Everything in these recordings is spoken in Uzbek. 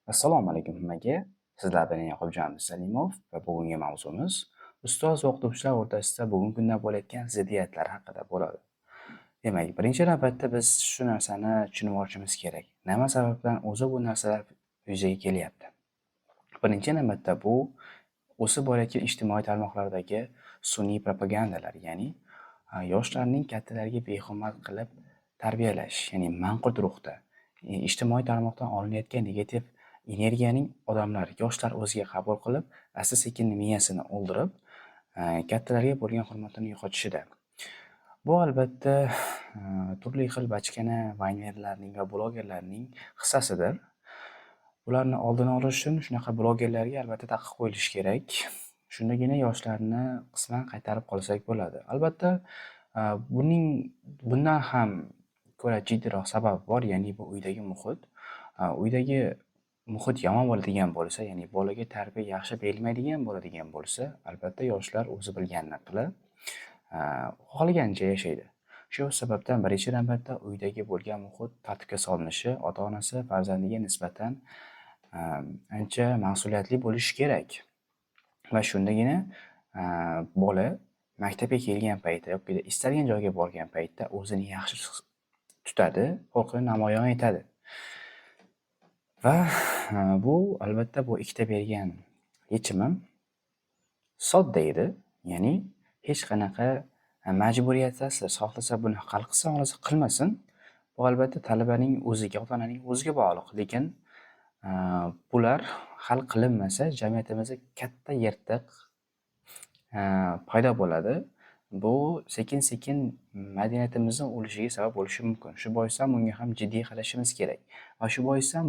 Assalomu alaykum hammaga. Sizlar bilan Yaqubjon Salimov va bugungi mavzumiz ustoz va o'qituvchilar o'rtasida bugungi kunda bo'layotgan ziddiyatlar haqida bo'ladi. Demak, birinchi navbatda biz shu narsani tushunib olishimiz kerak. Nima sababdan o'zi bu narsalar yuzaga kelyapti? Birinchi navbatda bu o'sib borayotgan ijtimoiy tarmoqlardagi sun'iy propagandalar, ya'ni yoshlarning kattalarga behurmat qilib tarbiyalash, ya'ni manqurt ruhda ijtimoiy tarmoqdan olinayotgan negativ energiyaning odamlar, yoshlar o'ziga qabul qilib, asta-sekin miyasini o'ldirib, kattalarga bo'lgan hurmatini yo'qotishida. Bu albatta turli xil bachkana vaynerlarning va blogerlarning hissasidir. Ularni oldini olish uchun shunaqa blogerlarga albatta taqiq qo'yilishi kerak. Shundagina yoshlarni qisman qaytarib qolsak bo'ladi. Albatta, bundan ham ko'ra jiddiyroq sabab bor, ya'ni bu uydagi muhit. Uydagi muhit yomon bo'ladigan bo'lsa, ya'ni bolaga tarbiya yaxshi berilmaydigan bo'ladigan bo'lsa, albatta yoshlar o'zi bilganini qilib, xohlaganicha yashaydi. Shu sababdan birinchi navbatda uydagi bo'lgan muhit tartibga solinishi, ota-onasi farzandiga nisbatan ancha mas'uliyatli bo'lishi kerak. Va shundagina bola maktabga kelgan paytda yoki istalgan joyga borgan paytda o'zini yaxshi tutadi, xulqini namoyon etadi. Va bu albatta bu ikkita bergan yechimim sodda edi, ya'ni hech qanaqa majburiyatsiz, xohlasa buni hal qilsa, xohlasa qilmasin. Bu albatta talabaning o'ziga, ota-onaning o'ziga bog'liq, lekin bular hal qilinmasa jamiyatimizda katta yirtiq paydo bo'ladi. Bu sekin-sekin madaniyatimizni o'lishiga sabab bo'lishi mumkin. Shu boisdan bunga ham jiddiy qarashimiz kerak va shu boisdan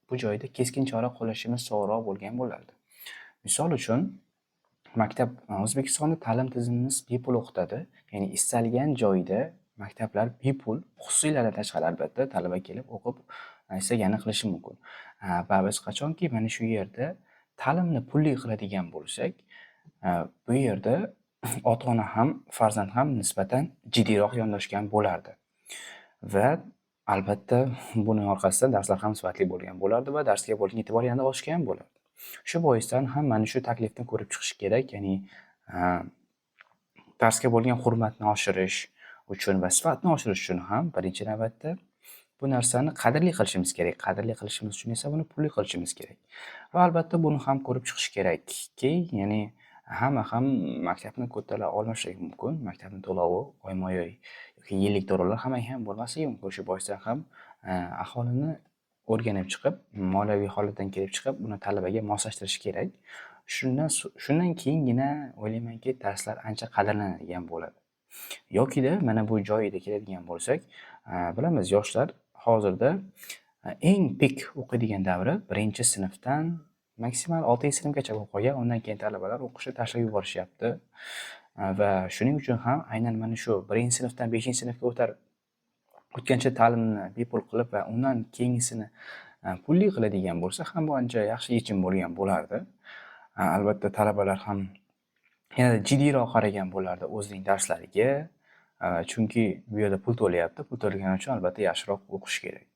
bu joyda keskin chora qo'llashimiz to'g'riroq bo'lgan bo'lardi. Misol uchun, maktab O'zbekistonda ta'lim tizimimiz bepul o'qitadi. Ya'ni istalgan joyda maktablar bepul, xususiylardan tashqari albatta talaba kelib o'qib istaganini qilishi mumkin. Va biz qachonki mana shu yerda ta'limni pulli qiladigan bo'lsak, bu yerda ota-ona ham, farzand ham nisbatan jiddiyroq yondashgan bo'lardi. Va albatta buning orqasidan darslar ham sifatli bo'lgan bo'lardi va darsga bo'lgan e'tibor yanada oshgan bo'lardi. Shu boisdan ham mana shu taklifni ko'rib chiqish kerak, ya'ni darsga bo'lgan hurmatni oshirish uchun va sifatni oshirish uchun ham birinchi navbatda bu narsani qadrli qilishimiz kerak. Qadrli qilishimiz uchun esa buni pulli qilishimiz kerak. Va albatta buni ham ko'rib chiqish kerakki, ya'ni hamma ham maktabni ko'tara olmasligi mumkin. Maktabning to'lovi oyma-oy yoki yillik to'lovlar hammaga ham bo'lmasligi mumkin. Shu boisdan ham aholini o'rganib chiqib, moliyaviy holatdan kelib chiqib, uni talabaga moslashtirish kerak. Shundan keyingina o'ylaymanki, darslar ancha qadrlanadigan bo'ladi. Yokida mana bu joyida keladigan bo'lsak, bilamiz yoshlar hozirda eng pik o'qiydigan davri 1-sinfdan maksimal 6-sinfgacha o'qigan, undan keyin talabalar o'qishni tashlab yuborishyapti. Va shuning uchun ham aynan mana shu 1-sinfdan 5-sinfga o'tgancha ta'limni bepul qilib va undan keyingisini pulli qiladigan bo'lsa ham bu ancha yaxshi yechim bo'lgan bo'lardi. Albatta talabalar ham yanada jiddiyroq qaragan bo'lardi o'zining darslariga, chunki bu yerda pul to'layapti, pul to'lagani uchun albatta yaxshiroq o'qish kerak.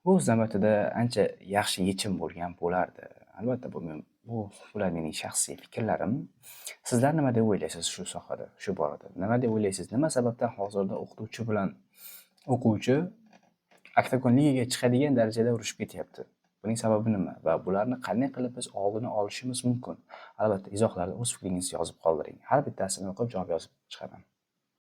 Bu o'z navbatida ancha yaxshi yechim bo'lgan bo'lardi. Albatta bular mening shaxsiy fikrlarim. Sizlar nima deb o'ylaysiz shu sohada, shu borada? Nima deb o'ylaysiz? Nima sababdan hozirda o'qituvchi bilan o'quvchi oktagon ligaga chiqadigan darajada urushib ketyapti? Buning sababi nima va bularni qanday qilib biz oldini olishimiz mumkin? Albatta izohlarda o'z fikringizni yozib qoldiring. Har bittasini o'qib javob yozib chiqaman.